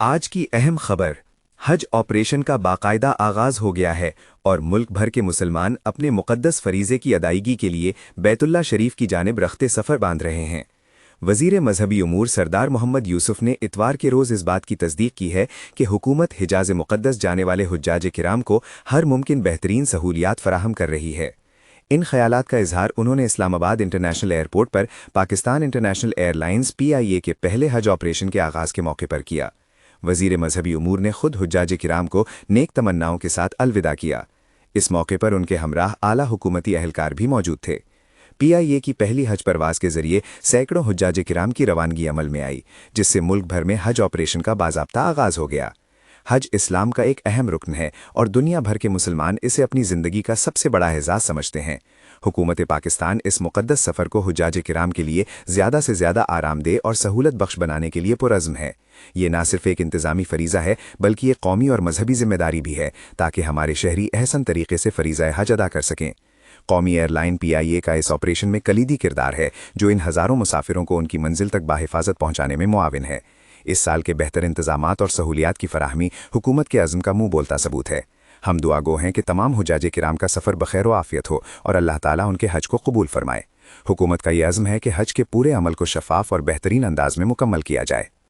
آج کی اہم خبر، حج آپریشن کا باقاعدہ آغاز ہو گیا ہے اور ملک بھر کے مسلمان اپنے مقدس فریضے کی ادائیگی کے لیے بیت اللہ شریف کی جانب رخت سفر باندھ رہے ہیں۔ وزیر مذہبی امور سردار محمد یوسف نے اتوار کے روز اس بات کی تصدیق کی ہے کہ حکومت حجاز مقدس جانے والے حجاج کرام کو ہر ممکن بہترین سہولیات فراہم کر رہی ہے۔ ان خیالات کا اظہار انہوں نے اسلام آباد انٹرنیشنل ایئرپورٹ پر Pakistan international airlines PIA کے پہلے حج آپریشن کے آغاز کے موقع پر کیا۔ وزیر مذہبی امور نے خود حجاج کرام کو نیک تمناؤں کے ساتھ الوداع کیا۔ اس موقع پر ان کے ہمراہ اعلیٰ حکومتی اہلکار بھی موجود تھے۔ PIA کی پہلی حج پرواز کے ذریعے سینکڑوں حجاج کرام کی روانگی عمل میں آئی، جس سے ملک بھر میں حج آپریشن کا باضابطہ آغاز ہو گیا۔ حج اسلام کا ایک اہم رکن ہے اور دنیا بھر کے مسلمان اسے اپنی زندگی کا سب سے بڑا اعزاز سمجھتے ہیں۔ حکومت پاکستان اس مقدس سفر کو حجاج کرام کے لیے زیادہ سے زیادہ آرام دہ اور سہولت بخش بنانے کے لیے پرعزم ہے۔ یہ نہ صرف ایک انتظامی فریضہ ہے بلکہ یہ قومی اور مذہبی ذمہ داری بھی ہے تاکہ ہمارے شہری احسن طریقے سے فریضہ حج ادا کر سکیں۔ قومی ایئر لائن PIA کا اس آپریشن میں کلیدی کردار ہے جو ان ہزاروں مسافروں کو ان کی منزل تک بحفاظت پہنچانے میں معاون ہے۔ اس سال کے بہتر انتظامات اور سہولیات کی فراہمی حکومت کے عزم کا منہ بولتا ثبوت ہے۔ ہم دعا گو ہیں کہ تمام حجاج کرام کا سفر بخیر و عافیت ہو اور اللہ تعالیٰ ان کے حج کو قبول فرمائے۔ حکومت کا یہ عزم ہے کہ حج کے پورے عمل کو شفاف اور بہترین انداز میں مکمل کیا جائے۔